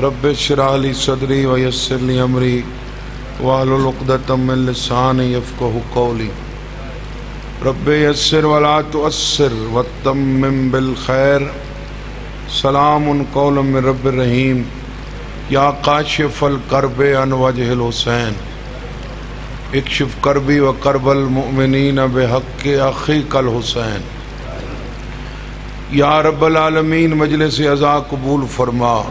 رب اشرح لي صدري ويسر لي امري واحلل عقدة من لساني يفقهوا قولي رب يسر ولا تؤثر وتمم بالخير سلام قولا من رب الرحيم یا کاشف الکرب عن وجہ الحسین اکشف کربی و کرب المؤمنین بحق اخیک الحسین یا رب العالمین مجلس عزا قبول فرما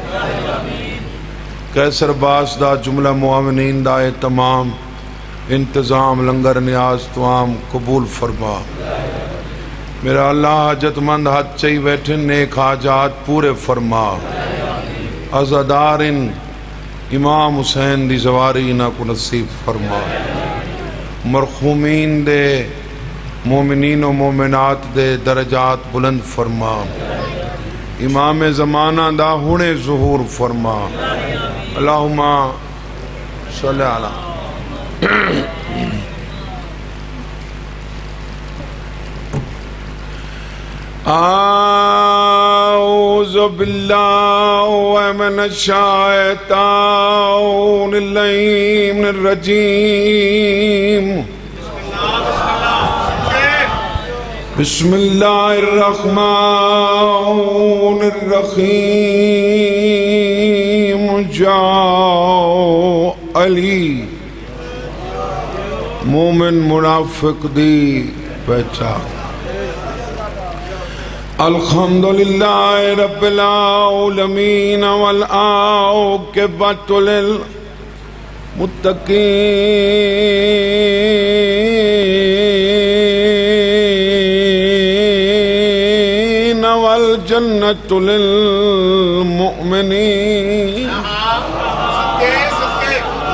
کیسر باس دا جملہ معاونین دا تمام انتظام لنگر نیاز توام قبول فرما میرا اللہ حاجت مند حد چاہی بیٹھن نیک حاجات پورے فرما عزادار امام حسین دی زواری نا کو نصیب فرما مرحومین دے مومنین و مومنات دے درجات بلند فرما امام زمانہ دا ہونے ظہور فرما اللہم صلی علی اعوذ باللہ من الشیطان اللعین الرجیم بسم اللہ الرحمن الرحیم جاؤ علی مومن منافق دی پہچان الحمدللہ رب العالمین والعاقبۃ للمتقین والجنۃ للمؤمنین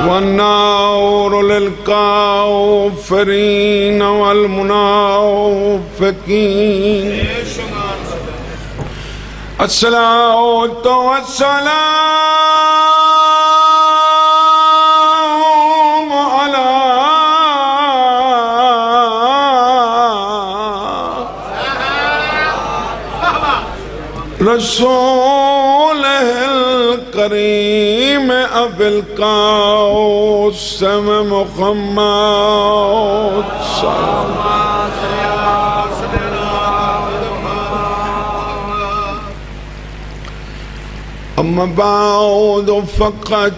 والنار للکافرین والمنافقین الصلاة والسلام على رسوله الكريم أبي القاسم محمد صلى الله عليه وسلم اما بعد فقد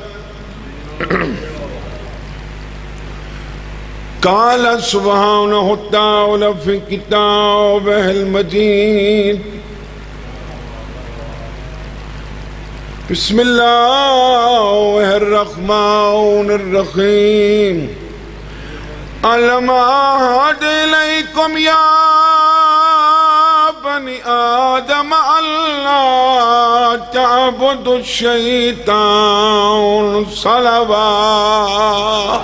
قال سبحانه وتعالى في كتابه المجيد بسم الله الرحمن الرحيم ألم أعهد إليكم يا بني آدم ألا تعبدوا الشيطان صلوات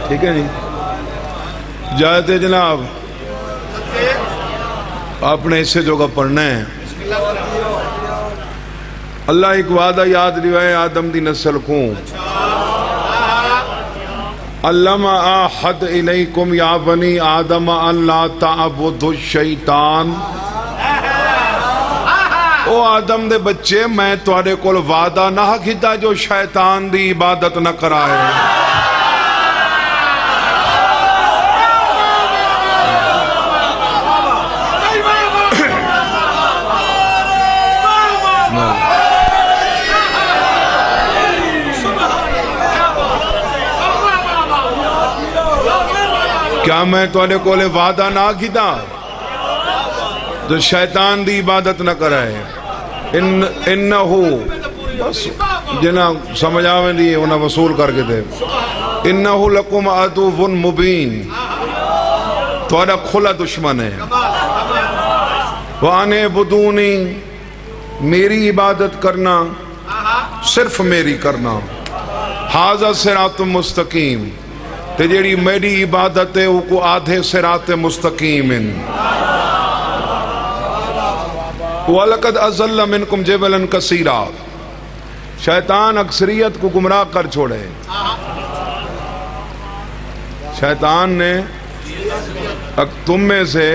ٹھیک ہے جی اجازت ہے جناب آپ نے اسے جوگا پڑھنا ہے اللہ ایک وعدہ یاد روائے آدم دی نسل کو علم احد الیکم یا بنی آدم اللہ تعبدوا الشیطان او آدم دے بچے میں توڑے کول وعدہ نہ کیتا جو شیطان دی عبادت نہ کرائے کیا میں توڑے کولے وعدہ نہ کیتا جو شیطان دی عبادت نہ کرائے انہو بس جنہ سمجھ آویں دی انہا وصول کر کے دے انہو لکم عدو مبین توڑا کھلا دشمن ہے وَأَنِ عَبُدُونِي میری عبادت کرنا صرف میری کرنا ھذا صراط مستقیم تے جیڑی میری عبادت ہے وہ کو آدھے صراط مستقیم ہیں. وَلَقَدْ أَضَلَّ مِنْكُمْ جَبَلًا كَثِيرًا. شیطان اکثریت کو گمراہ کر چھوڑے. شیطان نے تم میں سے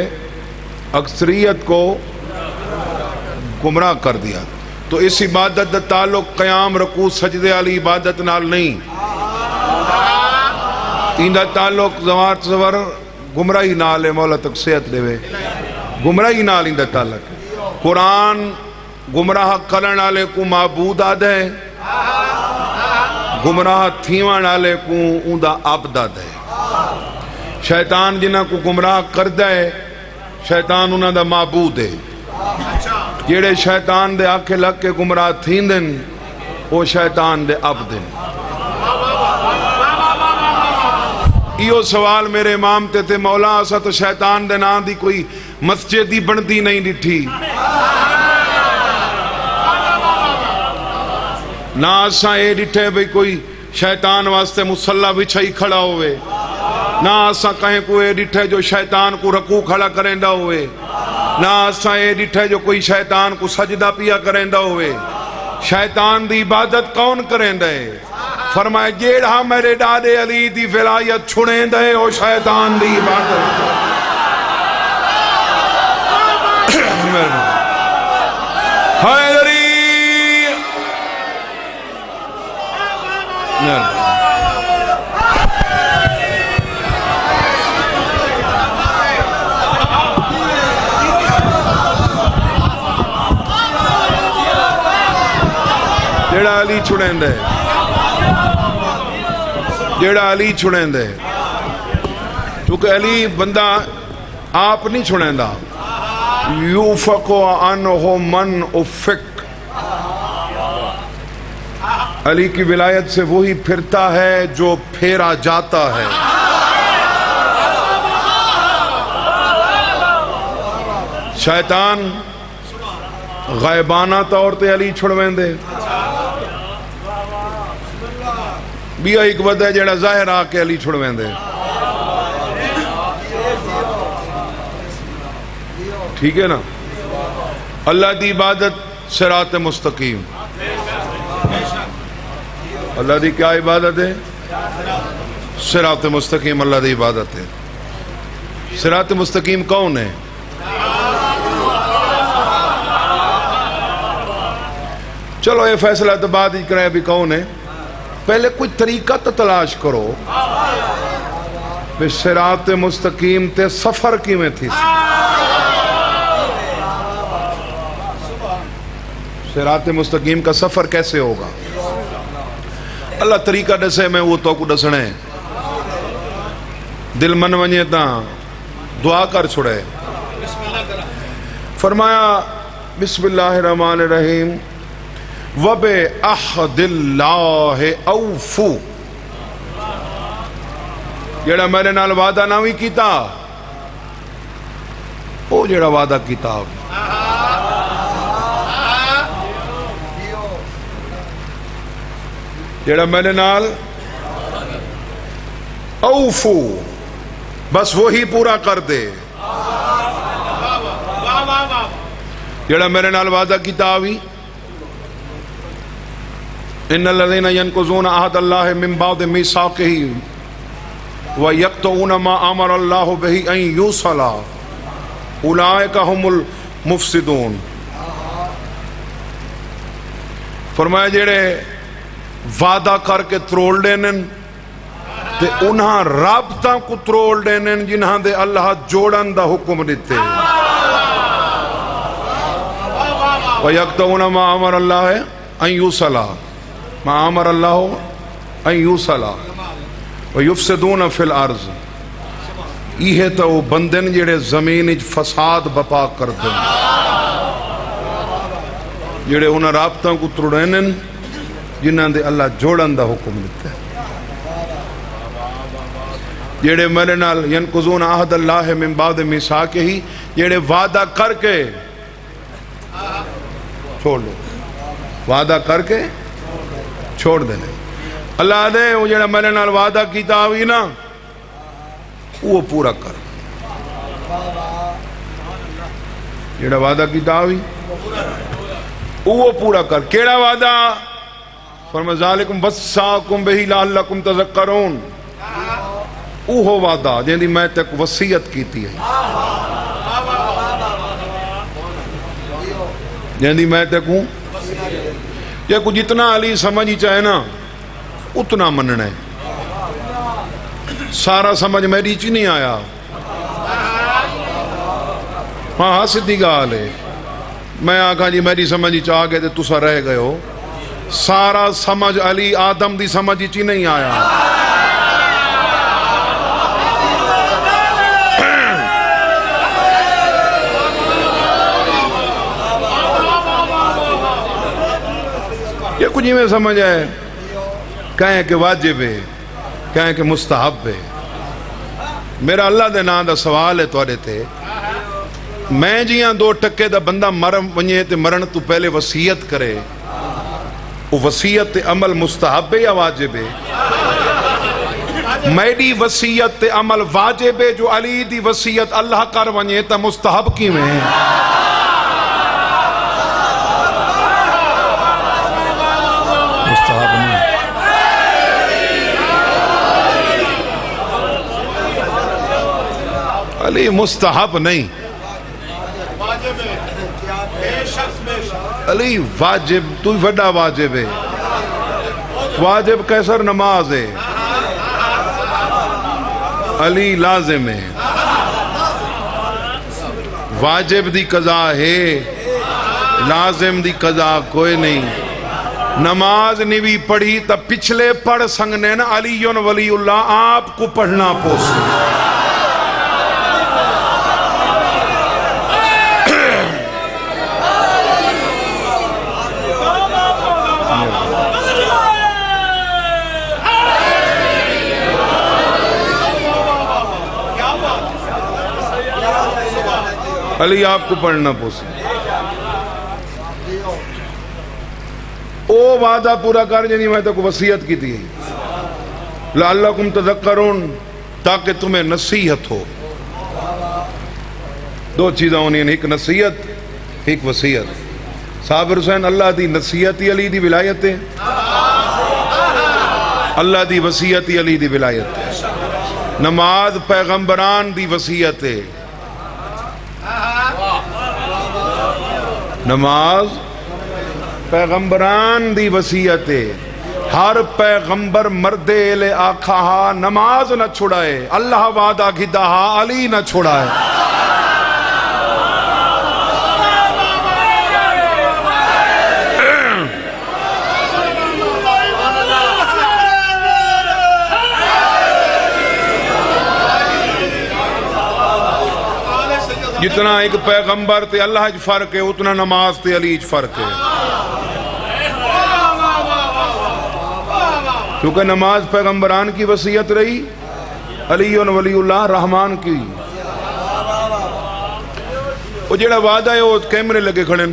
اکثریت کو گمراہ کر دیا. تو اس عبادت دا تعلق قیام رکوع سجدے والی عبادت نال نہیں. ایندا تعلق زوات زور گمراہی نال ہے. مولا تک صحت دے گمراہی نال ایندا تعلق. قرآن گمراہ کرن والے کو معبود آدھے, گمراہ تھیوان والے کو اوندا عبد آدھے. شیطان جنہاں کو گمراہ کردہ ہے شیطان انہاں دا معبود ہے. جیڑے شیطان دے آنکھیں لگ کے گمراہ تھیندن وہ شیطان دے عبد ہیں. ایو سوال میرے امام تے مولا اسا تو شیطان دے نام دی کوئی مسجد دی بندی نہیں ڈٹھی, نہ اسا اے ڈٹھے بھئی کوئی شیطان واسطے مصلی بچھائی کھڑا ہوئے, نہ اسا کہیں کوئی ڈٹھے جو شیطان کو رکوع کھڑا کریندا ہوئے, نہ اسا اے ڈٹھے جو کوئی شیطان کو سجدہ پیا کریندا ہوئے. شیطان دی عبادت کون کریندا ہے؟ فرمائے جیڑا میرے ڈاڈے علی دی ولایت چھڑیندا ہے او شیطان دی عبادت. حیدری جیڑا علی چھڑین دے, جیڑا علی چھڑین دے, کیونکہ علی بندہ آپ نہیں چھڑین دا. یوفق عنہ من افق. علی کی ولایت سے وہی پھرتا ہے جو پھیرا جاتا ہے. شیطان غائبانہ طور تے علی چھڑویں دے, بیا ایک ود ہے جیڑا ظاہر آ کے علی چھڑویں دے. ٹھیک ہے نا. اللہ دی عبادت صراط مستقیم. اللہ دی کیا عبادت ہے؟ صراط مستقیم اللہ دی عبادت ہے. صراط مستقیم کون ہے؟ چلو یہ فیصلہ تو بعد ہی کریں ابھی کون ہے. پہلے کوئی طریقہ تو تلاش کرو کہ صراط مستقیم تے سفر کی میں تھی. صراط مستقیم کا سفر کیسے ہوگا؟ اللہ طریقہ ڈسے میں وہ تو کو ڈسنے دل من ونجے تا دعا کر چھڑے. فرمایا بسم اللہ الرحمن الرحیم وَبِعَهْدِ اللَّهِ أَوْفُوا. جیڑا میرے نال وعدہ نہ بھی کیتا وہ جیڑا وعدہ کیتا جیڑا میرے نال اوفو بس وہی پورا کر دے. جیڑا میرے نال وعدہ کیتا بھی ان الذين ينقضون عهد الله من بعد ميثاقه ويقطعون ما امر الله به ان يوصل اولئك هم المفسدون. فرمایا جڑے وعدہ کر کے تروڑ دینن تے انہاں رابطہ کو تروڑ دینن جنہاں دے اللہ جوڑن دا حکم دیتے. وَيَقْتَعُونَ مَا أَمَرَ اللَّهِ أَن يُوصَلَ مَا أَمَرَ اللَّهُ أَن يُوصَلَ وَيُفْسِدُونَ فِي الْأَرْضِ. یہ تو بندن جڑے زمین فساد بپا کر دیں جڑے انہاں رابطہ کو تروڑینن جنہاں دے اللہ جوڑن دا حکم دیتا ہے. جڑے میرے نال ینقضون عہد اللہ من بعد میثاقہ جڑے وعدہ کر کے چھوڑ دو, وعدہ کر کے چھوڑ دینے. اللہ دے وہ جڑا میرے نال وعدہ کیتا ہوئی نا وہ پورا کر. جڑا وعدہ کیتا ہوئی وہ پورا کر. کیڑا وعدہ؟ فرمایا ذالکم وصاکم بہ لعلکم تذکرون. اوہ وعدہ جن دی میں تک وصیت کیتی ہے، جن دی میں تک ہوں. یہ کو جتنا علی سمجھ چاہے نا اتنا مننا ہے. سارا سمجھ میری چی نہیں آیا. ہاں سدھی گال ہے. میں آکھا جی میری سمجھ چاہ گئے تو تسا رہ گئے ہو. سارا سمجھ علی آدم دی سمجھ چی نہیں آیا. یہ کچھ میں سمجھ ہے، کہیں کہ واجب ہے، کہیں کہ مستحب ہے. میرا اللہ دے نام دا سوال ہے توڑے تے. میں جیاں 2 ٹکے دا بندہ مرم ونجے تے مرن تو پہلے وصیت کرے، وہ وصیت تے عمل مستحب ہے یا واجب ہے؟ میری وصیت تے عمل واجب ہے. جو علی دی وصیت اللہ کر ونجے تا مستحب کی میں مستحب نہیں. علی مستحب نہیں، علی واجب. تو وڈا واجب ہے. واجب کیسر نماز ہے، علی لازم ہے. واجب دی قضا ہے، لازم دی قضا کوئی نہیں. نماز نہیں بھی پڑھی تب پچھلے پڑھ سنگنے نا. علی ولی اللہ آپ کو پڑھنا پوسی. علی آپ کو پڑھنا پوسی. او وعدہ پورا کر جنہی میں تو کو وصیت کی تھی لعلکم تذکرون، تاکہ تمہیں نصیحت ہو. 2 چیزیں ہونی ہیں، ایک نصیحت ایک وصیت. صابر حسین اللہ دی نصیحت ہی علی دی ولایت ہے، اللہ دی وصیت ہی علی دی ولایت ہے. نماز پیغمبران دی وصیت ہے. نماز پیغمبران دی وصیت ہے. ہر پیغمبر مردے لے آکھا نماز نہ چھڑائے. اللہ وعدہ گھدا علی نہ چھڑائے. جتنا ایک پیغمبر تے اللہ اچ فرق ہے اتنا نماز تے علی اچ فرق ہے. کیونکہ نماز پیغمبران کی وصیت رہی، علی ولی اللہ رحمان کی. وہ جڑا وعدہ ہے وہ کیمرے لگے کھڑے.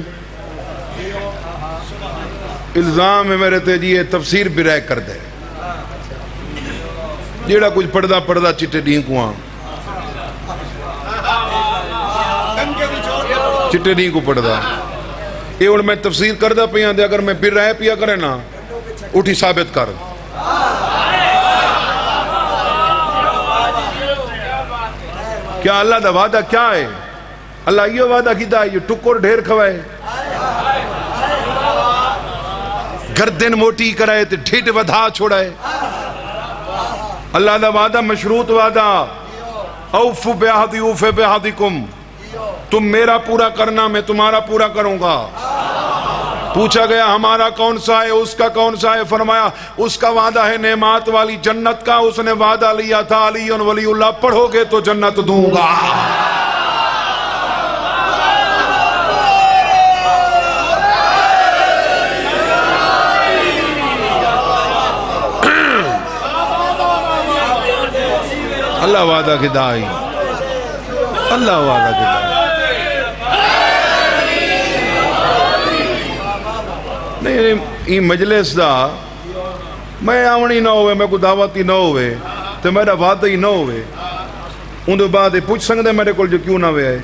الزام ہے میرے تے جی یہ تفسیر برائے کر دے. جڑا کچھ پڑھدا چٹے ڈینکواں چٹے نہیں کو پڑھدا. یہ اور میں تفسیر کردہ پیاں دے. اگر میں پھر رہے پیا کرے نا اٹھی ثابت کر. کیا اللہ دا وعدہ کیا ہے؟ اللہ یہ وعدہ کیتا ہے یہ ٹکر ڈھیر کھوائے، گردن موٹی کرائے تے ڈھیٹ ودھا چھوڑائے. اللہ دا وعدہ مشروط وعدہ. اوفو بعہدی اوف بعہدکم. تم میرا پورا کرنا میں تمہارا پورا کروں گا. پوچھا گیا ہمارا کون سا ہے، اس کا کون سا ہے؟ فرمایا اس کا وعدہ ہے نعمات والی جنت کا. اس نے وعدہ لیا تھا علی ولی اللہ پڑھو گے تو جنت دوں گا. اللہ وعدہ کی دائی، اللہ وعدہ کی دائی. نہیں یہ مجلس دا میں آونی نہ ہوئے، میں کو دعوت ہی نہ ہوئے تو میرا وعدہ ہی نہ ہوئے. اندر بعد پوچھ سکتے میرے کو جو کیوں نہ ہوئے ہے؟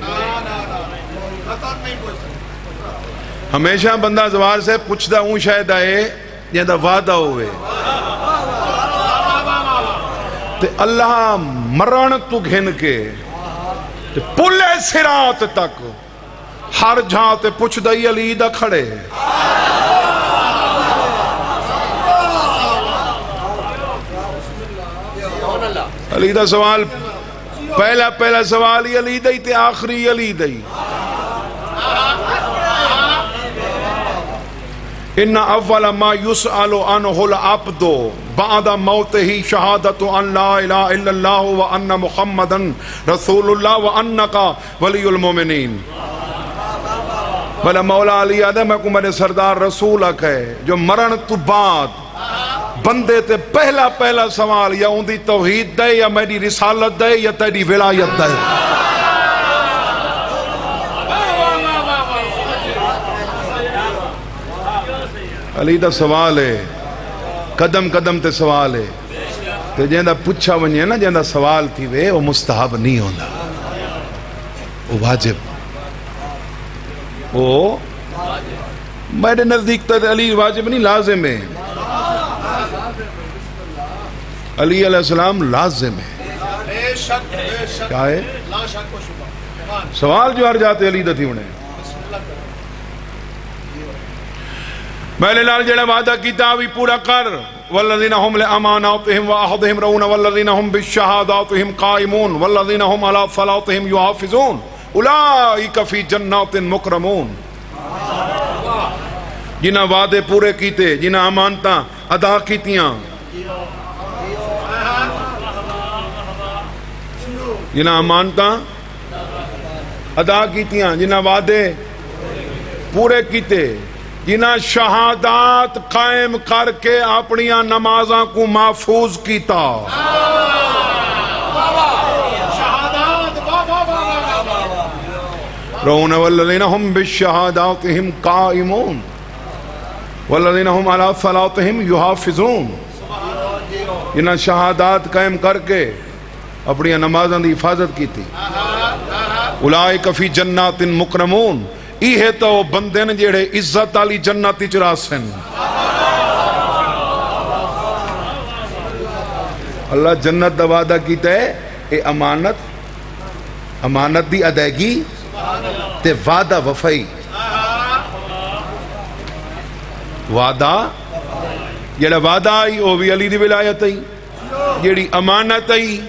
ہمیشہ بندہ زوال سے پوچھتا ہوں شاید آئے جہاں وعدہ ہوئے تے اللہ مرن تو گھن کے تے پلے سرات تک ہر جہاں تے پوچھ دائی علی دا کھڑے علی دا سوال پہلا سوال ہی علی دائی تے آخری علی دائی ان اول ما یسأل عنہ العبد بعد موتہ شہادت ان لا الہ الا اللہ وان محمدا رسول اللہ وانک ولی المومنین بھلا مولا علی آدم کو میرے سردار رسول ہے جو مرن تو بعد بندے تے پہلا سوال یا ان دی توحید دے یا میری رسالت دے یا تیری ولایت دے علی دا سوال ہے قدم قدم تے سوال ہے تے جہاں پوچھا ونجے نا جہاں سوال تھی وے وہ مستحب نہیں ہونا وہ واجب وہ میرے نزدیک تے علی واجب نہیں لازم ہے علی علیہ السلام لازم ہے کیا ہے سوال جو ہر جاتے علی دا تھی انہیں میرے لال جڑا وعدہ کیتا بھی پورا کر والذین هم لأماناتهم وعهدهم رعون والذین هم بالشہاداتهم قائمون والذین هم على صلاتهم يحافظون اولئک فی جنات مکرمون جنہاں وعدے پورے کیتے جنہاں امانتاں ادا کیتیاں جنہاں امانتاں ادا کیتیاں جنہاں وعدے پورے کیتے جنہاں شہادات قائم کر کے اپنیاں نمازاں کو محفوظ کیتا رون والذین هم بالشہاداتهم قائمون والذین هم علی صلاتهم یحافظون جنہاں شہادات قائم کر کے اپنیاں نمازاں دی حفاظت کیتی اولئک فی جنات مکرمون یہ تو بندے نے جڑے عزت علی جنتی چراسن اللہ جنت دا وعدہ کیتا ہے اے امانت دی ادائیگی تے وعدہ وفائی وعدہ جڑا وعدہ آئی وہ بھی علی دی ولایت آئی جڑی امانت آئی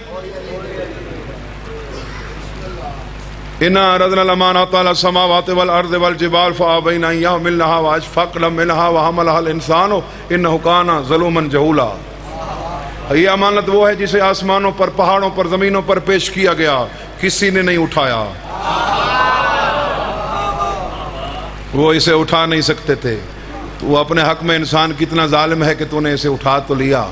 اِنَّا عَرَضْنَا الْأَمَانَةَ عَلَى السَّمَاوَاتِ وَالْأَرْضِ وَالْجِبَالِ فَأَبَيْنَ أَن يَحْمِلْنَهَا وَأَشْفَقْنَ مِنْهَا وَحَمَلَهَا الْإِنسَانُ إِنَّهُ كَانَ ظَلُومًا جَهُولًا یہ امانت وہ ہے جسے آسمانوں پر پہاڑوں پر زمینوں پر پیش کیا گیا کسی نے نہیں اٹھایا وہ اسے اٹھا نہیں سکتے تھے تو وہ اپنے حق میں انسان کتنا ظالم ہے کہ تو نے اسے اٹھا تو لیا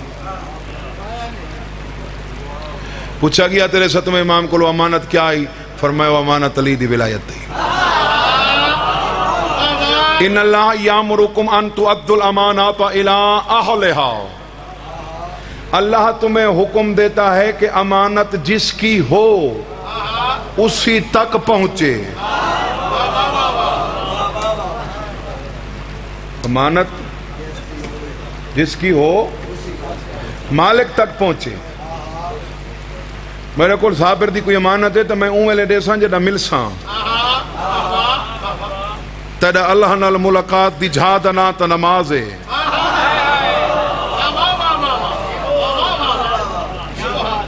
پوچھا گیا تیرے ستویں امام کو امانت کیا آئی فرمایا امانت علی دی ولایت دی ان اللہ یامرکم ان تؤدوا الامانات الی اہلھا اللہ تمہیں حکم دیتا ہے کہ امانت جس کی ہو اسی تک پہنچے امانت جس کی ہو مالک تک پہنچے میرے کو صابر دی کوئی امانت ہے تو میں ویلے ڈیساں جڑا ملساں تیرا اللہ نال ملاقات دی جھادنا تا نماز ہے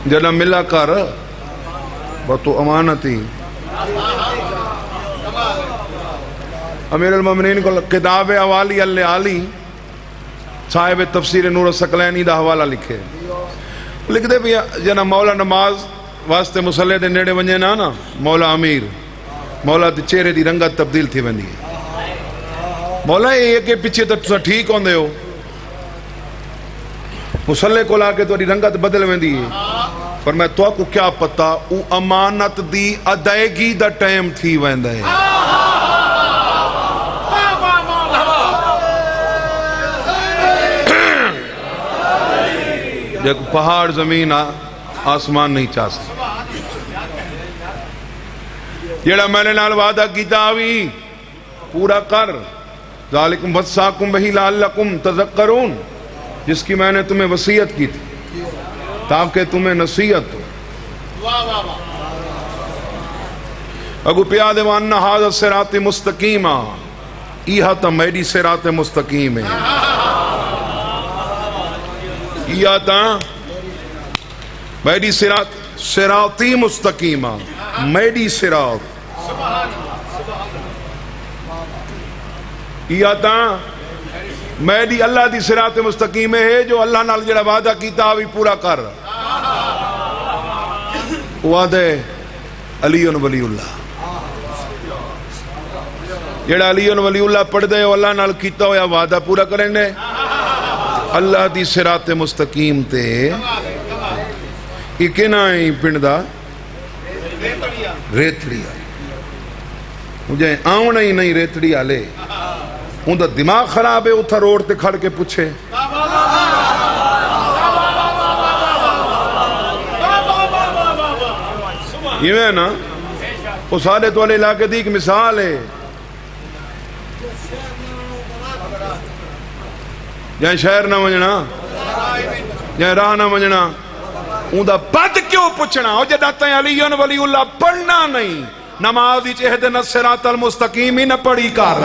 جڑا ملا کر وہ تو امانتی امیر المومنین کو کتاب اوالی علی صاحب تفسیر نور الثقلینی دا حوالہ لکھے لکھ دے بھی جنا مولا نماز واسطے مسلح دے نیڑے ونجے نا مولا امیر مولا دے چہرے دی رنگت تبدیل تھی وندی مولا یہ کہ پیچھے تو ٹھیک ہوندے ہو مسلح کو لا کے تو رنگت بدل وندی پر میں تو کو کیا پتا او امانت دی ادائیگی دا ٹائم تھی ویندا ہے جب پہاڑ زمین آسمان نہیں چاہ سکتے جیڑا میں نے نال وعدہ کیتا بھی پورا کر. ذالکم وصاکم بہ لعلکم تذکرون، جس کی میں نے تمہیں وصیت کی تھی تاکہ تمہیں نصیحت ہو. اگو پیادے وان ھذا صراط مستقیما، یہ تا میری صراط مستقیم ہے. یہ تا میری صراطی مستقیما، میری صراط. یہ تا میری اللہ دی صراط مستقیم ہے جو اللہ نال جڑا وعدہ کیتا بھی پورا کر. وعدہ علی ولی اللہ، جڑا علی ولی اللہ پڑھ دے اللہ نال کیتا ہویا وعدہ پورا کریں گے. اللہ دی صراط مستقیم تے ایک نہ ہی پنڈ دا ریتڑی آئی. مجھے آؤں نہیں نہیں ریتڑی آلے ان دا دماغ خراب ہے، اتھا روڈ تے کھڑ کے پوچھے یہ ہے نا. وہ سالے تو والے علاقے دی ایک مثال ہے، جہاں شہر نہ ونجنا، جہاں راہ نہ ونجنا، ان دا بد کیوں پوچھنا. اور جدہ تائیں علی ولی اللہ پڑھنا نہیں، نماز دی اہدنا الصراط المستقیم ہی نہ پڑھی کر.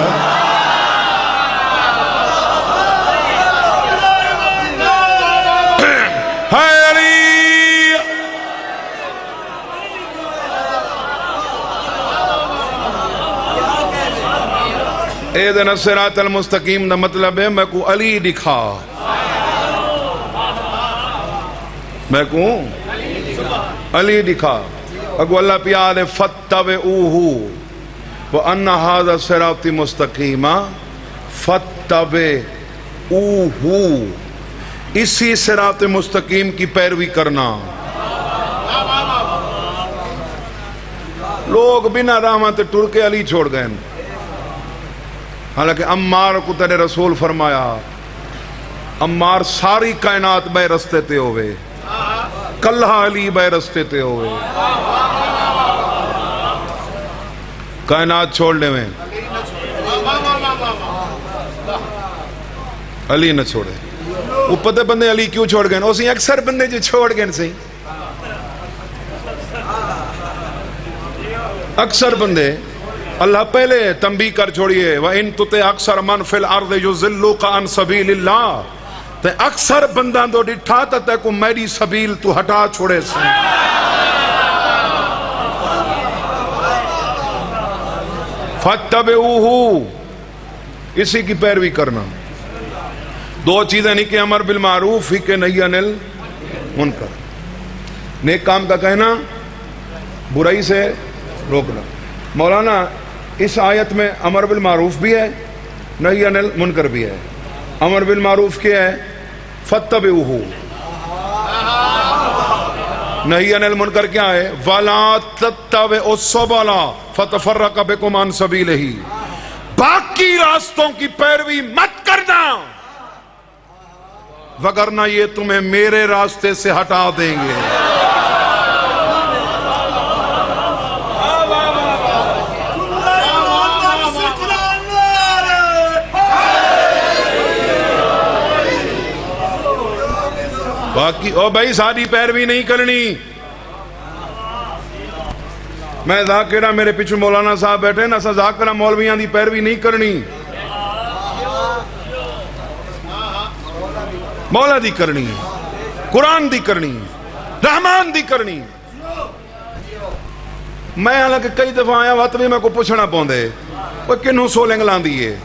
اہدنا الصراط المستقیم دا مطلب ہے میں کو علی دکھا، میں کو علی دکھا. اگو اللہ پیارے فَاتَّبِعُوهُ وَأَنَّ هَذَا صِرَاطِ مُسْتَقِيمًا فَاتَّبِعُوهُ، اسی صراط مستقیم کی پیروی کرنا. لوگ بنا رحمت ٹر کے علی چھوڑ گئے، حالانکہ عمار کو تیرے رسول فرمایا عمار ساری کائنات بے رستے تے ہوئے، کلہ علی بے رستے تے ہوئے. کائنات چھوڑنے میں علی نہ چھوڑے. وہ پتہ بندے علی کیوں چھوڑ گئے؟ اسی اکثر بندے جو چھوڑ گئے سی، اکثر بندے اللہ پہلے تنبیہ کر چھوڑیے وَإِن تُطِعْ أَكْثَرَ مَنْ فِي الْأَرْضِ يُضِلُّوكَ عَنْ سَبِيلِ اللَّهِ، تے اکثر بندہ تو ڈٹھا تے کو میری سبیل تو ہٹا چھوڑے سے. فَاتَّبِعُوهُ، اسی کی پیروی کرنا. دو چیزیں نہیں کہ امر بالمعروف ہی کہ نہی عن المنکر، نیک کام کا کہنا، برائی سے روکنا. مولانا اس آیت میں امر بالمعروف بھی ہے، نہی عن المنکر بھی ہے. امر بالمعروف کیا ہے؟ فَاتَّبِعُوهُ. نہی عن المنکر کیا ہے؟ وَلَا تَتَّبِعُوا السُّبُلَ فَتَفَرَّقَ بِكُمْ عَنْ سَبِيلِهِ، باقی راستوں کی پیروی مت کرنا وگرنہ یہ تمہیں میرے راستے سے ہٹا دیں گے. باقی او بھائی ساری پیروی نہیں کرنی. میں ذاکرہ میرے پیچھے مولانا صاحب بیٹھے نا، سا ذاکرہ مولویاں دی پیروی نہیں کرنی، مولا دی کرنی، قرآن دی کرنی، رحمان دی کرنی. میں حالانکہ کئی دفعہ آیا وقت بھی میں کو پوچھنا پوندے وہ کنہوں سولنگ لان دیئے.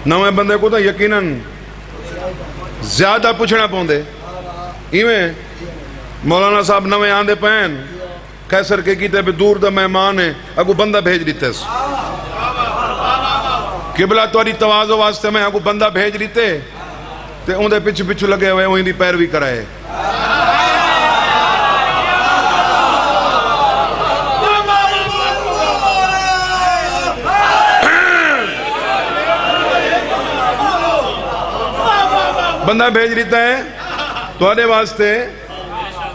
نویں بندے کو تو یقیناً زیادہ پوچھنا پوندے. ایویں مولانا صاحب نویں آندے پہن کیسر کے کیتے بھی دور دا مہمان ہے، اگو بندہ بھیج دیتے اس قبلہ تواری توازو واسطے میں اگو بندہ بھیج دیتے تے اوندے پچھو پچھو لگے ہوئے وہیں دی پیروی کرائے. بندہ بھیج دیتا ہے تو آنے واسطے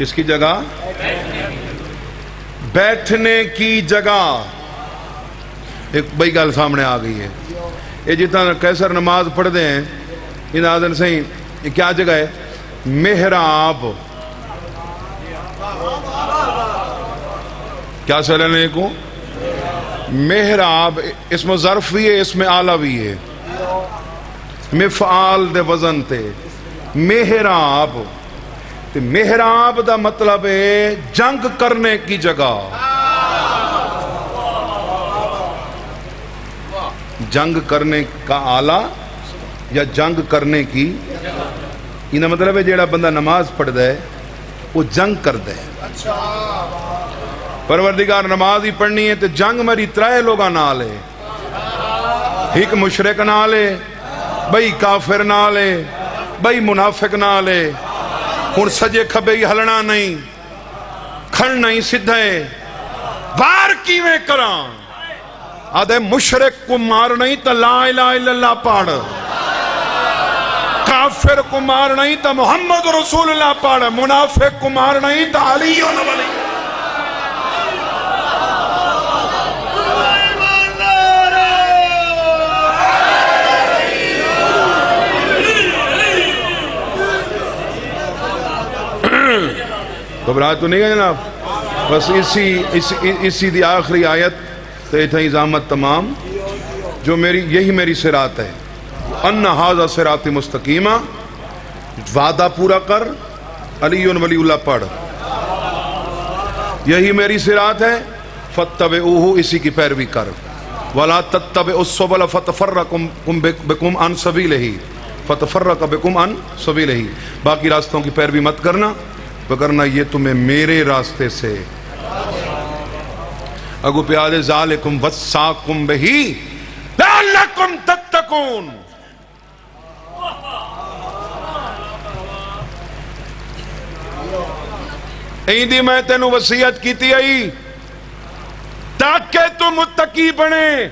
کس کی جگہ؟ بیٹھنے کی جگہ. ایک بئی گل سامنے آ گئی ہے. یہ جتنا کیسر نماز پڑھتے ہیں ان آدن سے یہ کیا جگہ ہے؟ محراب. کیا سلنے کو محراب اسم ظرف بھی ہے، اسم آلہ بھی ہے، مفعال دے وزن تے. محراب تے محراب دا مطلب ہے جنگ کرنے کی جگہ. جنگ کرنے کا آلہ یا جنگ کرنے کی، یہ مطلب ہے جیڑا بندہ نماز پڑھتا ہے وہ جنگ کرتا ہے. پروردگار نماز ہی پڑھنی ہے تو جنگ میری ترائے لوگاں نال ہے. ایک مشرک نال ہے، بھئی کافر نال ہے، بھئی منافق نال ہے. ہن سجے کھبے ہی ہلنا نہیں، کھڑنا ہی سدھا ہے. وار کیویں کراں؟ آدھے مشرک کو مار نہیں تا لا الہ الا اللہ پڑھ، کافر کو مار نہیں تا محمد رسول اللہ پڑھ، منافق کو مار نہیں تا علی ولی. گھبراہٹ تو نہیں ہے جناب؟ بس اسی دی آخری آیت تے تھا ازامت تمام. جو یہی میری صراط ہے. ان ھذا صراط مستقیمہ، وعدہ پورا کر، علی ولی اللہ پڑھ. یہی میری صراط ہے، فاتبعوہ، اسی کی پیروی کر. ولا تتبعوا السبل فتفرق بکم عن سبیلہ، فتفرق بکم عن سبیلہ. باقی راستوں کی پیروی مت کرنا، وگرنہ یہ تمہیں میرے راستے سے اگو پیادے. ذالکم وصاکم بہی لعلکم تتقون. ایندی میں تینوں وصیت کیتی آئی تاکہ تو متقی بنے.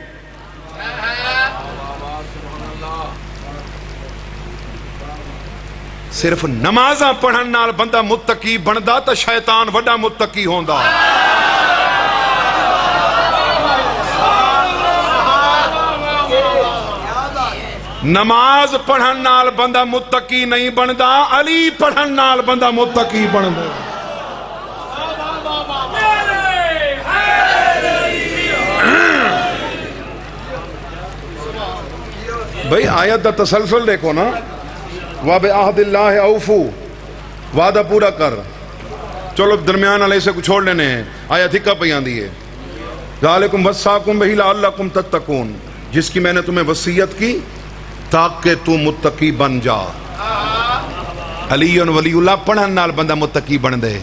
صرف نمازاں پڑھن نال بندہ متقی بندا تا شیطان وڈا متقی ہوندا. نماز پڑھن نال بندہ متقی نہیں بندا، علی پڑھن نال بندہ متقی بندا. بھئی آیت دا تسلسل دیکھو نا. وَبِعَهْدِ اللَّهِ أَوْفُوا، وعدہ پورا کر. چلو درمیان علیہ سے کچھ چھوڑ لینے ہیں. آیت ہی کا پیاندی ہے. ذَالِكُمْ وَصَّاكُمْ بِهِ لَعَلَّكُمْ تَتَّقُونَ، جس کی میں نے تمہیں وصیت کی تاکہ تو متقی بن جا. علی ولی اللہ پڑھن نال بندہ متقی بن دے.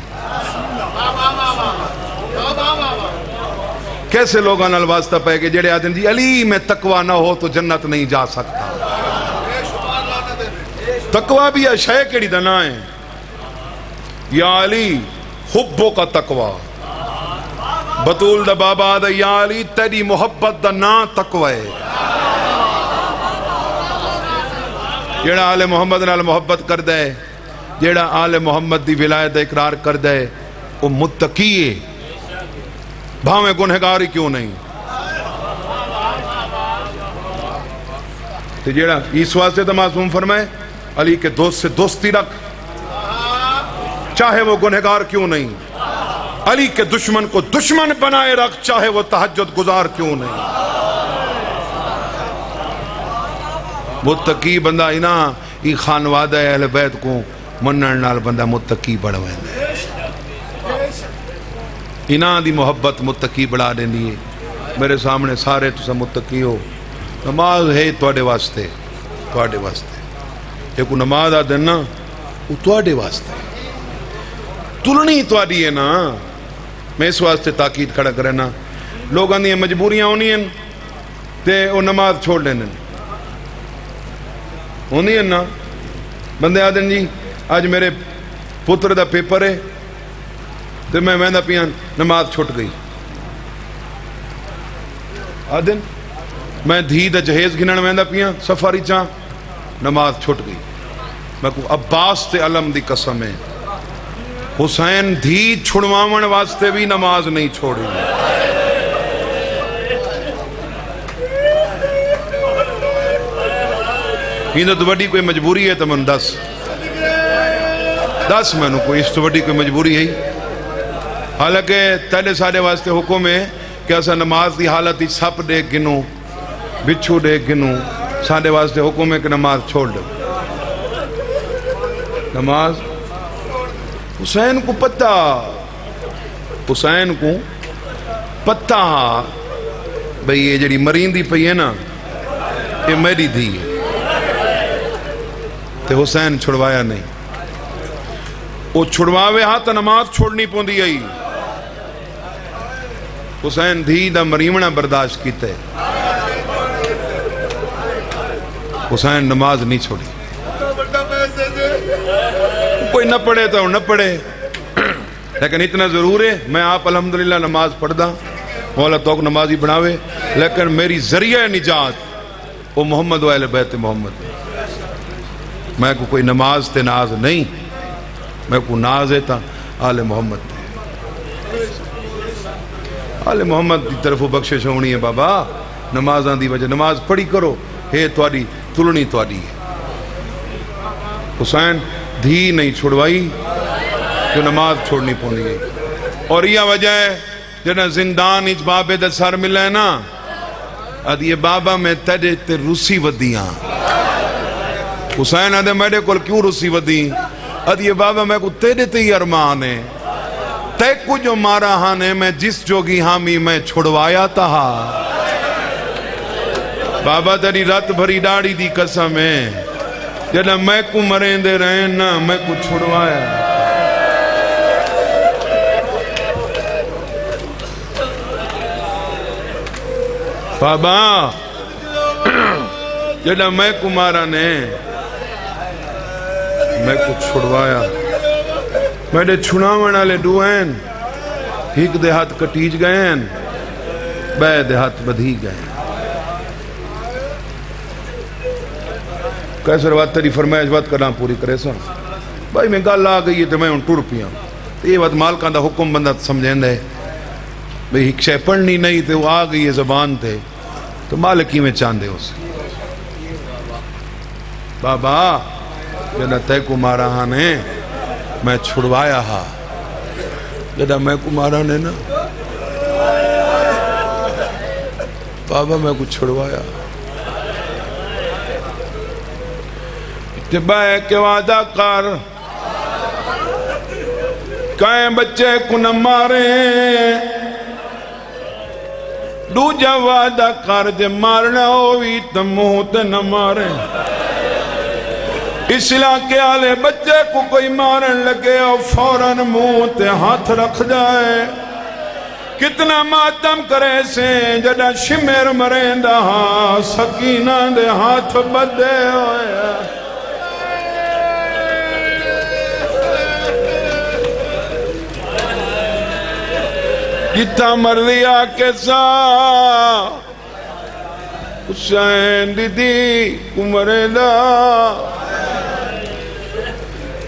کیسے لوگاں نال واسطہ پائے کہ جڑے آدھیں جی علی میں تقوی نہ ہو تو جنت نہیں جا سکتا. تقوی بھی ہے شے کیڑی دا نا ہے. یا علی حبو کا تقوی. بطول دا بابا دا یا علی تیری محبت دا نا تقوی ہے. جیڑا آل محمد نال محبت کر دے، جیڑا آل محمد دی ولایت اقرار کر دے، وہ متقی ہے، بھاویں گنہگار ہی کیوں نہیں. تو جیڑا اس واسطے تو معصوم فرمائے علی کے دوست سے دوستی رکھ، چاہے وہ گنہگار کیوں نہیں. علی کے دشمن کو دشمن بنائے رکھ، چاہے وہ تہجد گزار کیوں نہیں. متقی بندہ ہی نا ای خانوادہ اہل بیت کو منن نال بندہ متقی بڑھ ویندا ہے. انہاں دی محبت متقی بڑھا دینی ہے. میرے سامنے سارے تسا متقی ہو. نماز ہے تواڈے واسطے، تواڈے واسطے. ایک نماز آ دینا وہ تواڈے واسطے، تلنی تواڈی ہے نا. میں اس واسطے تاکید کھڑا کرنا. لوگاں دی مجبوریاں ہونی ہیں تے وہ نماز چھوڑ لینے ہونی ہیں نا. بندے آدھیں جی آج میرے پتر دا پیپر ہے تو میں ویندا پیاں نماز چھٹ گئی. آدھیں میں دھی دا جہیز گھنن ویندا پیاں سفاری چاں، نماز چھٹ گئی. میں کو عباس تے علم دی قسم ہے حسین دھی چھڑواون واسطے بھی نماز نہیں چھوڑی. یہ تو وڈی کوئی مجبوری ہے تو من دس میں نو کوئی اس تو وڈی کوئی مجبوری ہے. حالانکہ تیلے ساڑے واسطے حکم ہے کہ اسا نماز دی حالت ہی سپ دے گنو بچھو دے گنو. ساڑے واسطے حکم ہے کہ نماز چھوڑ دے. نماز حسین کو پتہ بھئی یہ جڑی مرین دی پئی ہے نا یہ میری دھی ہے. تے حسین چھڑوایا نہیں. وہ چھڑواوے ہاں تو نماز چھوڑنی پوندی آئی. حسین دھی دا مریمنا برداشت کیتے. حسین نماز نہیں چھوڑی. کوئی نہ پڑھے تو نہ پڑھے لیکن اتنا ضرور ہے میں آپ الحمدللہ نماز پڑھدا مولا توک نمازی بناوے لیکن میری ذریعہ نجات وہ محمد و اہل بیت محمد. میں کو کوئی نماز تے ناز نہیں. میں کو ناز ہے تا آل محمد تے. آل محمد دی طرف بخشش ہونی ہے بابا. نمازاں دی وجہ نماز پڑھی کرو ہے تواری تلنی تواری ہے. حسین دھی نہیں چھڑوائی تو نماز چھوڑنی پوندی ہے. اور یہ وجہ ہے جنہاں زندان اچ بابے دا سر ملے نا ادھیے بابا میں تیرے تے روسی ودیاں. حسین آدھے میرے کول کیوں روسی ودی. ادھیے بابا میں کو تیرے تے ہی ارمان ہے. تے کو جو مارا ہانے میں جس جوگی حامی میں چھڑوایا تہا. بابا تیری رات بھری ڈاڑی دی قسم ہے جنہاں میں کو مرین دے رہے نا میں کو چھڑوایا. بابا جنہاں میں کو مارا نے میں کو چھڑوایا. میرے چھڑاونا لے ڈوائن ہیک دے ہاتھ کٹیج گئیں بے دے ہاتھ بدھی گئیں. کیسر بات تیری فرمائش بات کرنا پوری کرے سا بھائی میں گال آ گئی ہے تو میں ان ٹوڑ پیا. یہ بات مالکان دا حکم بندہ سمجھیں دے بھئی ایک شے پڑھنی نہیں تے وہ آ گئی ہے زبان تے تو مالکی میں چاندے اسے. بابا جنہا تے کو مارا ہاں نے میں چھڑوایا ہاں. جنہا میں کو مارا نے نا بابا میں کو چھڑوایا. اتباع کے وعدہ کر کہیں بچے کو نہ مارے. دوجا وعدہ کر جے مارنا ہوئی تو منہ تے نہ مارے. اس علاقے والے بچے کو کوئی مارن لگے اور فوراً منہ تے ہاتھ رکھ جائے. کتنا ماتم کرے سے جڑا شمیر مریندا ہاں سکینہ دے ہاتھ بدے ہوئے. جتا مرضی آکے سا حسین دی کمریندا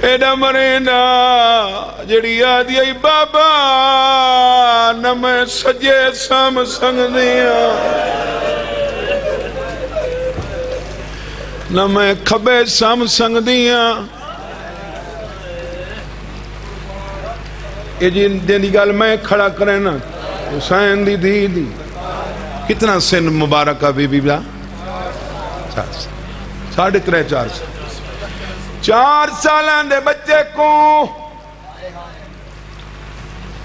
ایڈا مریندا جڑی آدھی ای بابا نہ میں سجے سام سنگ دیا نہ میں کھبے سام سنگ دیا. یہ جن دی گال میں کھڑا کریں نا حسین دی دی کتنا سن مبارکہ بی بی بلا 4 سالان دے بچے کو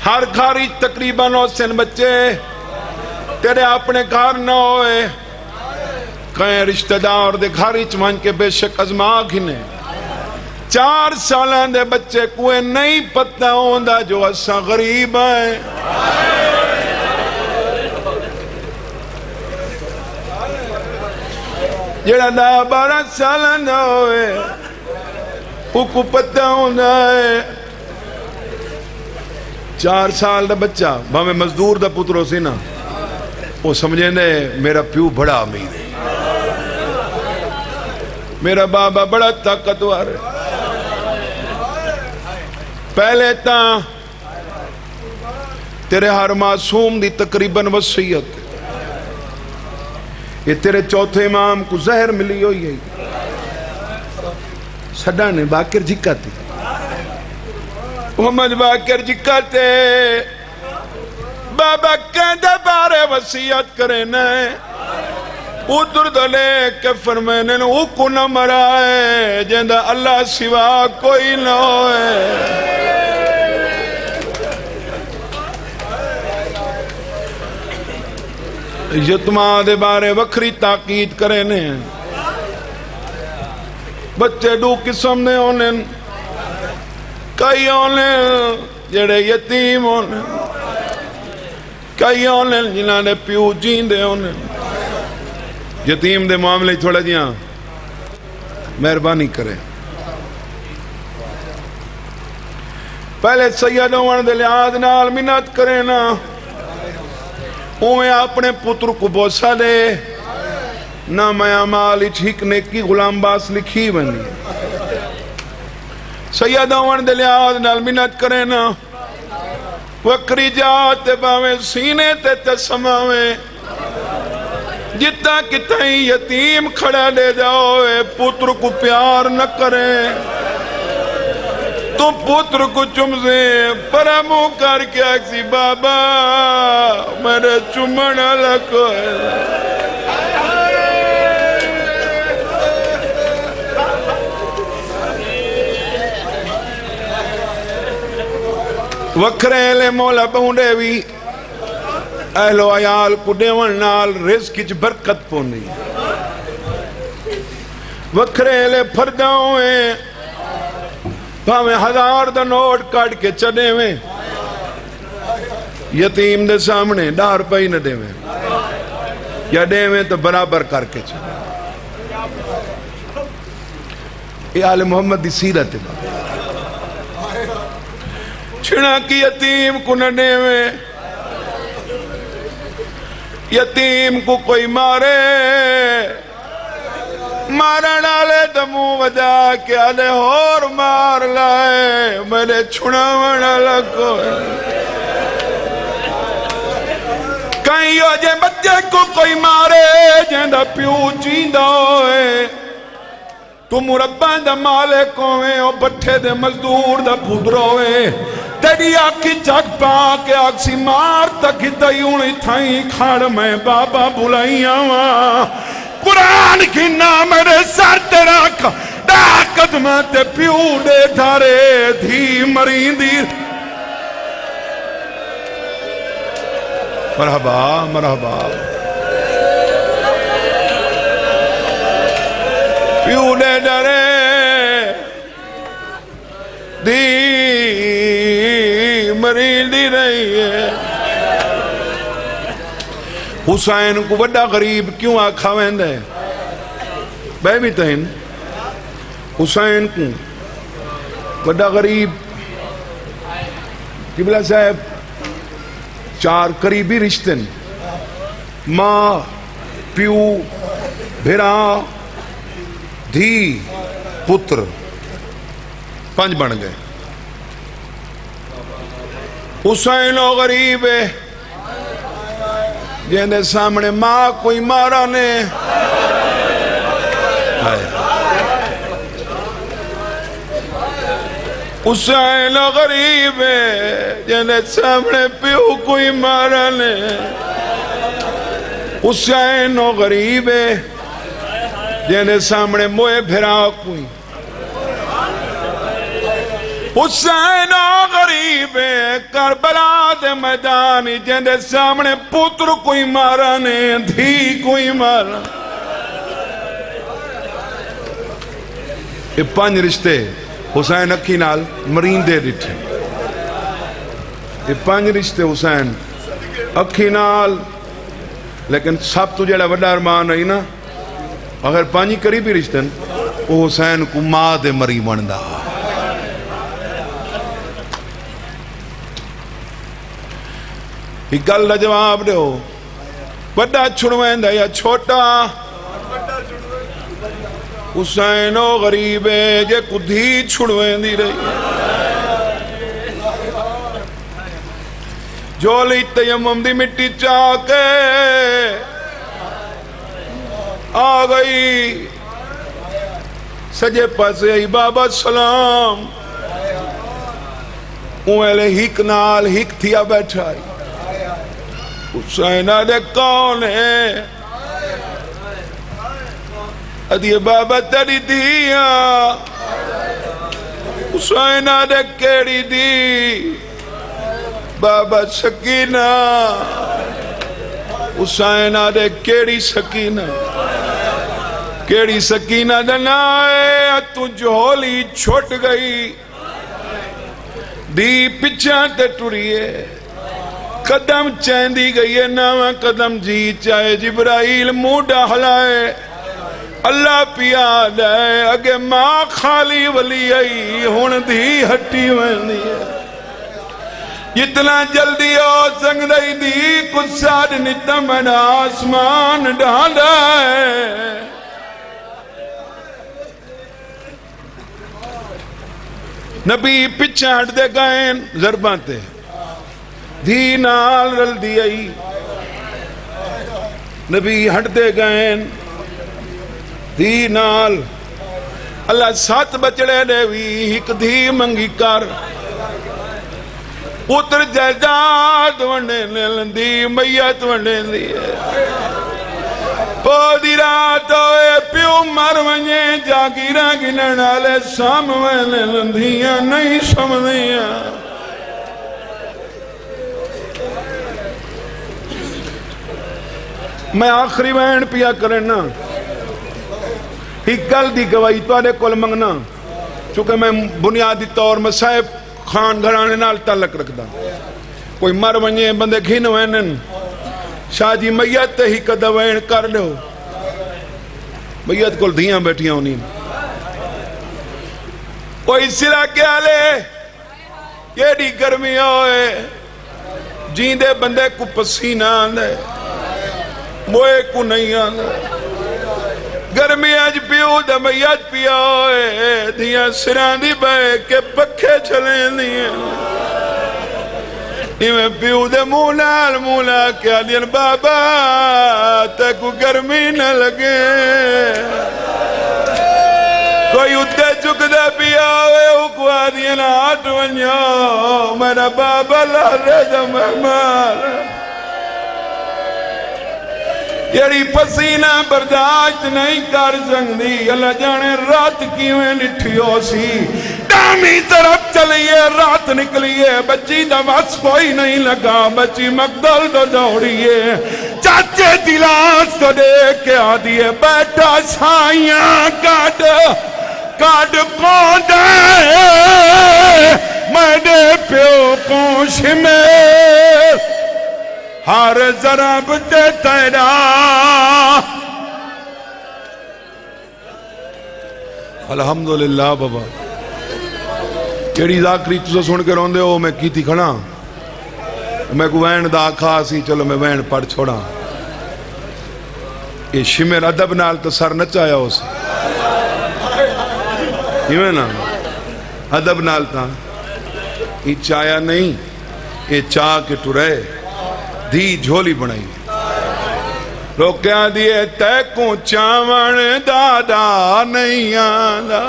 ہر گھاری تقریباً سن بچے تیرے اپنے گھر نہ ہوئے کہیں رشتہ دار دے گھاری چمان کے بے شک ازما گھنے. 4 سالان دے بچے کوئے نہیں پتہ ہوندہ جو اسا غریب ہیں. جڑا 12 سالان دے ہوئے وہ کو پتہ ہوندہ ہے. 4 سال دا بچہ میں مزدور دا پترو سی نا وہ سمجھیں دے میرا پیو بڑا امیر ہے میرا بابا بڑا طاقتور ہے. پہلے تا تیرے ہر معصوم دی تقریباً وصیت، یہ تیرے چوتھے امام کو زہر ملی ہوئی ہے، سڈا نے باکر جکا تھی، محمد باکر جکا تے بابا کہندے بارے وصیت کرے نئے ادھر دلے کہ فرمینے نو کو نہ مرائے جندہ اللہ سوا کوئی نہ ہوئے۔ یتماں دے بارے وکھری تاقید کرے نے، بچے دو قسم نے ہونے، کئی ہونے جڑے یتیم ہونے، کئی ہونے جنہاں نے پیو جیندے ہونے۔ یتیم دے معاملے تھوڑا جیاں مہربانی کرے، پہلے سید عمر دے لحاظ نال منت کرے نا، اوہ اپنے پتر کو بوسا دے نہ میں عمال اچھک نیکی غلام باس لکھی بنی، سید عمر دے لحاظ نال منت کرے نا، وکری جاتے باویں سینے تے سماویں، جتا کتائیں یتیم کھڑا لے جاؤے، پتر کو پیار نہ کریں، تو پتر کو چمزے پرامو کر کے اکسی بابا میرے چمڑا لکو ہے۔ وکھرے لے مولا بہنڈے بھی اہل و عیال کو دیون نال رزق کی برکت پونی، وکھرے لے پھرداؤں پاویں 1000 دا نوٹ کاٹ کے چڑے میں یتیم دے سامنے 10 روپے نہ دے میں، یا دے میں تو برابر کر کے چڑے۔ یہ آل محمد دی سیرت ہے، چھنا کی یتیم کو نہ دے میں، یتیم کو کوئی مارے مارا ڈالے دمو وجہ کے آلے اور مار لائے میرے چھنا وڑا لگو۔ کہیں ہو جے بچے کو کوئی مارے جیندہ پیو چیندہ ہوئے، تو مربع دا مالک ہوئے او بٹھے دے مزدور دا پھودرو ہوئے، تیری آنکھی چک پا کے آکسی مار تک دیونی تھائیں کھاڑ میں بابا بلائیاں وہاں، قرآن کی نام میرے سر تیرا ڈا قدمہ تے پیو دے دھارے دھی مرین دیر۔ مرحبا مرحبا، پیو دے دھارے دھی مرین دی رہی ہے۔ حسین کو وڈا غریب کیوں آکھا ویندہ ہے؟ بے بھی تہن حسین کو وڈا غریب، قبلہ صاحب 4 قریبی رشتن، ماں پیو بھیرا دھی پتر 5 بن گئے۔ حسین و غریب ہے جیندے سامنے ماں کوئی مارا نے، حسین و غریب ہے جیندے سامنے پیو کوئی مارا نے، حسین و غریب ہے جیندے سامنے موئے بھرا کوئی، حسین و غریب ہے کربلا دے میدانی جیندے سامنے پتر کوئی مارا نے، دھی کوئی مارا۔ یہ 5 رشتے حسین اکھی نال مرین دے دیٹھے، یہ 5 رشتے حسین اکھی نال، لیکن سب تو جڑا وڈا ارمان ہے نا، اگر 5 قریبی رشتے وہ حسین کو ماں دے مری بندا۔ ایک گل دا جواب دے ہو، بڑا چھڑویں دا یا چھوٹا؟ حسین و غریب ہے جے کو دھی چھڑویں دی رہی، جولی تیمم دی مٹی چاہ کے آ گئی سجے پاسے آئی بابا سلام اوہلے ہک نال ہک تھیا بیٹھا حسینہ دے کون ہے ادھیے بابا تیری دیا حسینہ دے کیڑی دی بابا سکینہ حسینہ دے کیڑی سکینہ کیڑی سکینہ دنائے تو جھولی چھوٹ گئی دی پچھاں تے ٹریے قدم چیندی گئی ہے ناوہ قدم جی چاہے جبرائیل موڈا ہلائے اللہ پیاد ہے اگے ماں خالی ولی آئی ہون دی ہٹی ویندی ہے جتنا جلدی ہو سنگ دائی دی کچھ ساڑھ نتم بنا آسمان ڈھانڈا ہے نبی پچھے ہٹ دے گئیں ضرباں تے دھی نال رل دی آئی نبی ہٹ دے گئیں دھی نال اللہ سات بچڑے دے وی ہک دھی منگی کر پتر جائیداد ونڈے نیلندی میت ونڈے دی پودی رات ہوئے پیو مر ونجے جاگیرہ گنن آلے سام ویلے لندیاں نہیں سمدیاں میں آخری وین پیا کرنا ایک گل دی گواہی توڑے کول منگنا چونکہ میں بنیادی طور میں صاحب خان گھرانے نال تعلق رکھدا کوئی مر ونجے بندے گھن وینن شاہ جی میت ہی کدہ وین کر لو میت کل دھیاں بیٹھیاں ہونی کوئی سرا کیا لے یہ دی گرمی ہوئے جیندے بندے کو پسینہ آندے موئے کو نہیں آندے گرمی آج پیو دا میت پیا ہوئے دھیاں سران دی بے کے پکھے چلیں دیاں میں پیو دے مولا کیا دین بابا تکو گرمی نہ لگے کوئی اتھے چک دے پیا ہوئے اکوا دین آٹ ونیو میرا بابا لارے دا مہمان یری پسینہ برداشت نہیں کر سکتی اللہ جانے رات کیویں لٹھیو سی ڈامی طرف چلیے رات نکلیے بچی دا بس کوئی نہیں لگا بچی مقدل تو دوڑیے چاچے دلاس تو دیکھ کے آدھیے بیٹا سائیاں کاٹ کون دے میں دے پیو پونش میں ہر ضرب تے تیرا الحمدللہ بابا کیڑی ذاکری تُسا سن کے روندے ہو میں کی تھی کھڑا میں کو وین دا کھا سی چلو میں وین پڑھ چھوڑا یہ شمر ادب نال تو سر نچایا ہو سی یہ نا ادب نال تا یہ چایا نہیں یہ چاہ کے ٹرے دھی جھولی بنائی روکیا دیئے تے کو چاون دادا نہیں آندا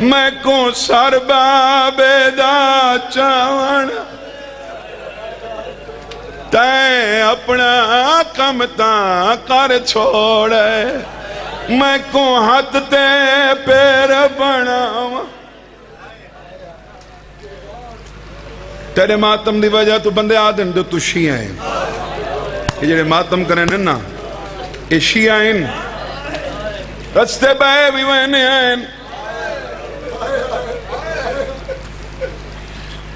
میں کو سر بابے دا چاون تے اپنا کم تاں کر چھوڑے میں کو ہاتھ تے پیر بناواں تیرے ماتم دی وجہ تو بندے آدن جو تو شیعہ ہیں یہ جڑے ماتم کریں نا یہ شیعہ ہیں رستے بے بھی وینے ہیں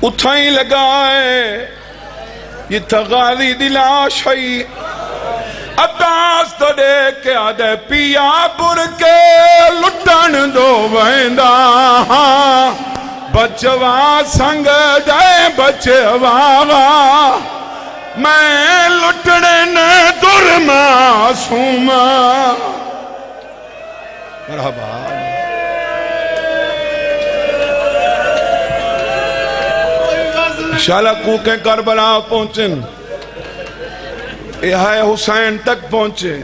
اتھائیں لگائے یہ تغالی دلاش ہے عباس تو دیکھ کے آدھے پیا بر کے لٹن دو ویندہ بچوا سنگ دے بچوا میں لٹنے نے در معصوم مرحبا شالا کوکیں کربلا پہنچن، ہے حسین تک پہنچے،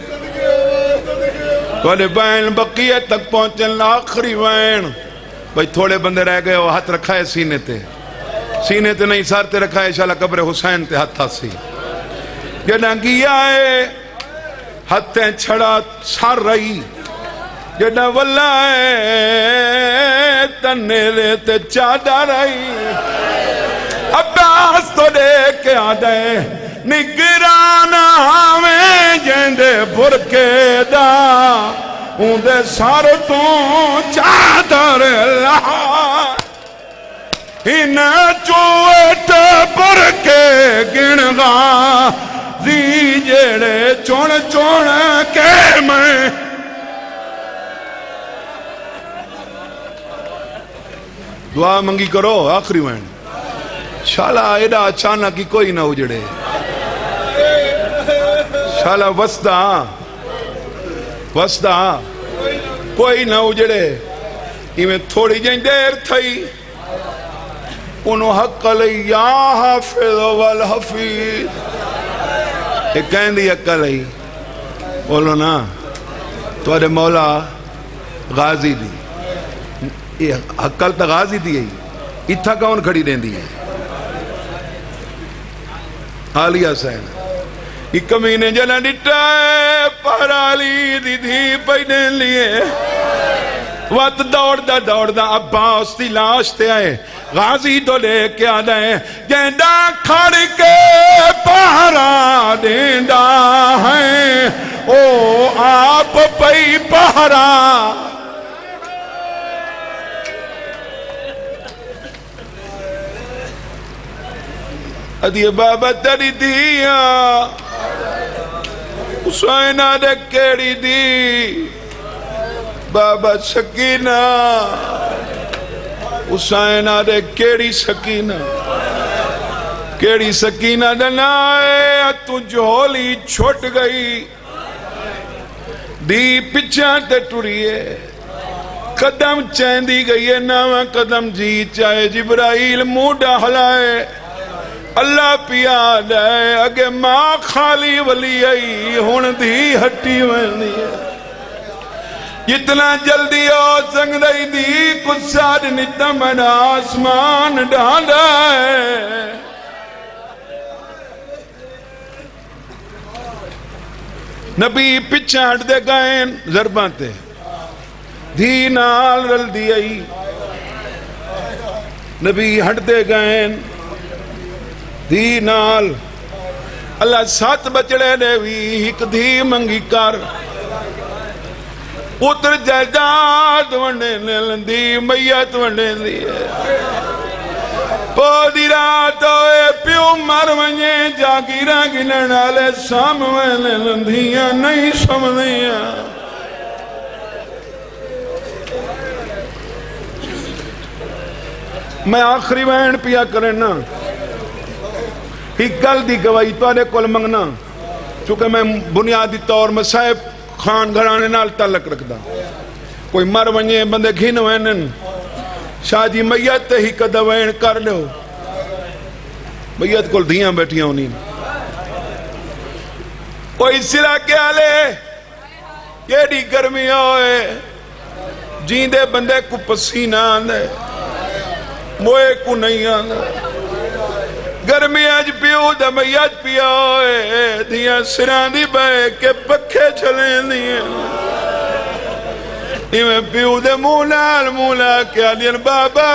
تھوڑے بین بقیہ تک پہنچن، آخری بین بھئی تھوڑے بندے رہ گئے، وہ ہاتھ رکھا ہے سینے تے، سینے تے نہیں سار تے رکھا ہے، شالا قبر حسین تے ہاتھ سی جڑا گیا ہے ہتھیں چھڑا سار رہی، جڑا واللہ ہے تنیرے تے چاڑا رہی، عباس تو دے کے آدھے نگران آویں جیندے برکے دا اوندے سار تو چادر لہا، ہن چوٹ برکے گنگا زی جڑے چون چون کے میں دعا منگی کرو آخری وین شالا ایڈا اچانک کی کوئی نہ اجڑے، شالا وسدا کوئی نہ اجڑے، ایویں تھوڑی جائیں دیر تھئی انہوں حق لئی یا حافظ والحفیظ، ایک کہیں دی حق لئی بولو نا توڑے مولا غازی دی، یہ حقل تا غازی دی ہے، اتھا کون کھڑی دیں دی ہے عالیہ سین، یہ کمینے جنہ ڈٹا ہے پہرالی دی دھی پہنے لیے، وقت دوڑ دا عباس دی لاش تے آئے، غازی تو لے کے آدھے جیندہ کھڑ کے پہرا دیندہ ہے، او آپ پئی پہرا ادھی بابا تری دیا حسینہ دے کیڑی دی بابا سکینہ حسینہ دے کیڑی سکینہ دنائے تو جھولی چھوٹ گئی دی پچھا تے ٹوریے قدم چیندی گئی ہے ناوہ قدم جی چاہے جبرائیل موڈا ہلائے اللہ پیا دے اگے ماں خالی ولی آئی ہون دی ہٹی وینی ہے، جتنا جلدی ہو سنگ دائی دی کچھ ساڑھ نتا میں آسمان ڈھانڈا ہے، نبی پچھا ہٹ دے گئے ضربان تے دھی نال رل دی آئی، نبی ہٹ دے گئے دھی نال اللہ سات بچڑے دے وی ایک دھی منگی کر اتر جائیداد ونڈے لندی میت ونڈے لیے پودی رات ہوئے پیو مر ونجے جاگیرہ گنن آلے سام ویلے لندیاں نہیں سمدیاں، میں آخری وین پیا کرنا ایک گل دی گواہی توڑے کول منگنا، چونکہ میں بنیادی طور میں صاحب خان گھرانے نال تعلق رکھدا، کوئی مر ونجے بندے گھن وینن شاہ جی میت ہی کدہ وین کر لو، میت کول دھیاں بیٹھیاں ہونی، کوئی سرا کے آلے یہ دی گرمی ہوئے جیندے بندے کو پسینہ آندے موئے کو نہیں آندے، گرمی آج پیو دا میت پیا ہوئے دھیاں سران دی بے کے پکھے چلیں دیاں، میں پیو دے مولا کیا دین بابا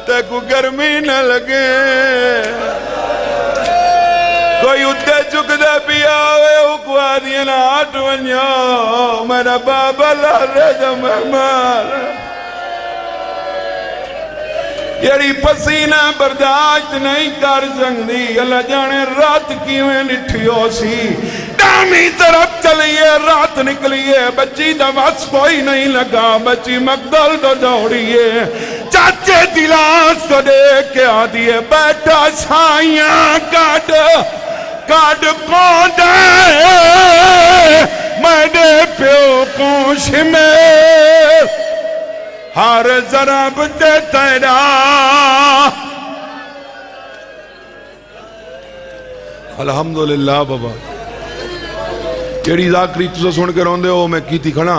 تکو گرمی نہ لگے، کوئی اتھے چک دے پیا ہوئے اکوا دین آٹ ونیو میرا بابا لارے دا مہمان، یری پسینہ برداشت نہیں کر سکتی، اللہ جانے رات کیویں نٹھیو سی، ڈامی طرف چلیے رات نکلیے، بچی دا وس کوئی نہیں لگا، بچی مقدل تو دوڑیے، چاچے دلاس تو دے کے آدھیے بیٹا سائیاں کاٹ کون دے میں دے پیو کونش میں ہر ضرب تے تیرا الحمدللہ بابا جیڑی ذاکری تسا سن کے روندے ہو میں کیتی کھڑا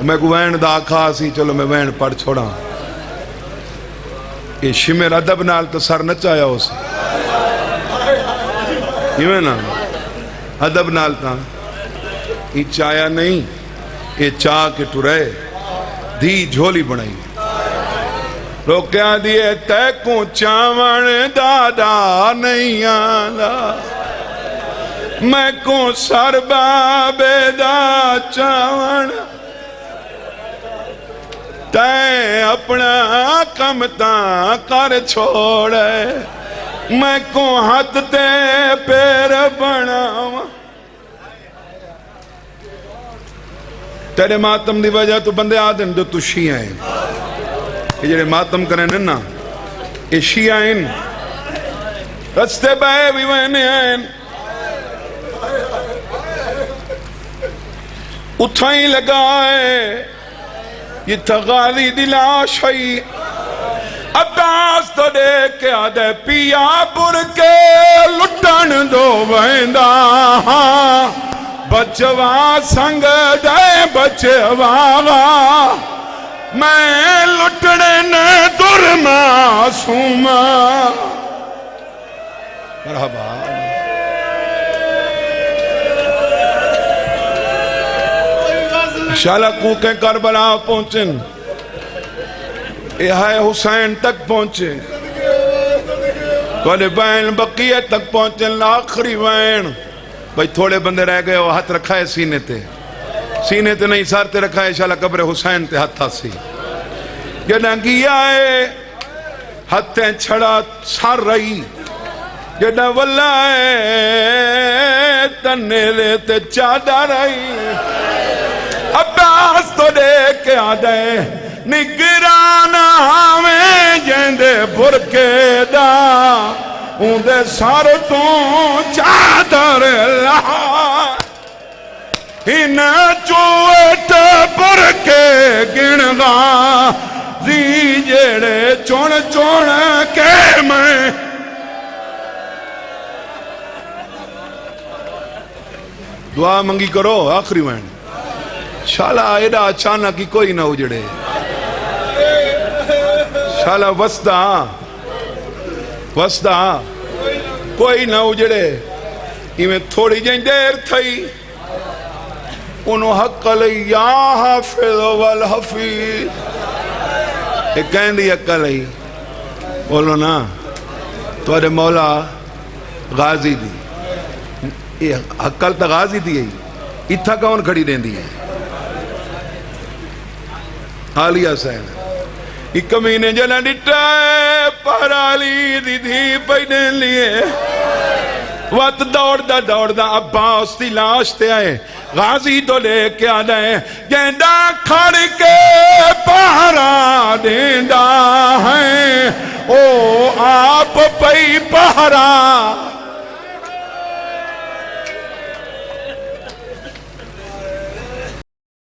میں کو وین دا آکھا سی چلو میں وین پڑھ چھوڑا یہ شمر ادب نال تو سر نچایا ہو سی یہ نا ادب نال تا یہ چایا نہیں یہ چاہ کے ٹرے دی جھولی بنائی روکیا دیئے تے کو چاون دادا نہیں آلا میں کو سر بابے دا چاون تے اپنا کم تاں کر چھوڑے میں کو ہاتھ تے پیر بناواں تیرے ماتم دی وجہ تو بندے آدن جو تو شیعہ ہیں یہ جڑے ماتم کریں نا یہ شیعہ ہیں رستے بائے بھی وینے ہیں اٹھائیں لگائے یہ تغالی دلاش ہے عباس تو دیکھ کے آدھے پیا پر کے لٹن دو ویندہ بچوا سنگ دے بچوا میں لٹنے نے در معصوم مرحبا شالہ کوکیں کربلا پہنچن یہ حسین تک پہنچے کوئی بین بقیہ تک پہنچن آخری بین بھئی تھوڑے بندے رہ گئے وہ ہاتھ رکھا ہے سینے تے نہیں سار تے رکھا ہے شالہ قبر حسین تے ہاتھ تھا سی جنہ گیا ہے ہاتھیں چھڑا سار رہی جنہ واللہ ہے تنیلے تے چادہ رہی عباس تو دیکھ کے آدھے نگرانا ہمیں جیندے برکے دا اندے سار تو چادر لہا ہن چوٹ برکے گنگا زی جیڑے چون چون کے میں دعا منگی کرو آخری وین شالہ ایڈا اچانا کی کوئی نہ اجڑے شالہ وسدہ کوئی نہ اجڑے میں تھوڑی جائیں دیر تھئی انہوں حق لئی یا حافظ والحفیظ ایک کہیں دی حق لئی بولو نا تمہارے مولا غازی دی یہ حقل تا غازی دی ہے اتھا کون کھڑی دیں دی ہے عالیہ سین ایک کمینے جنہ ڈٹا ہے پہرالی دی دھی پینے لیے وقت دوڑ دا عباس دی لاش تے آئے غازی تو لے کے آدھے گینڈا کھڑ کے پہرا دیندہ ہے او آپ پئی پہرا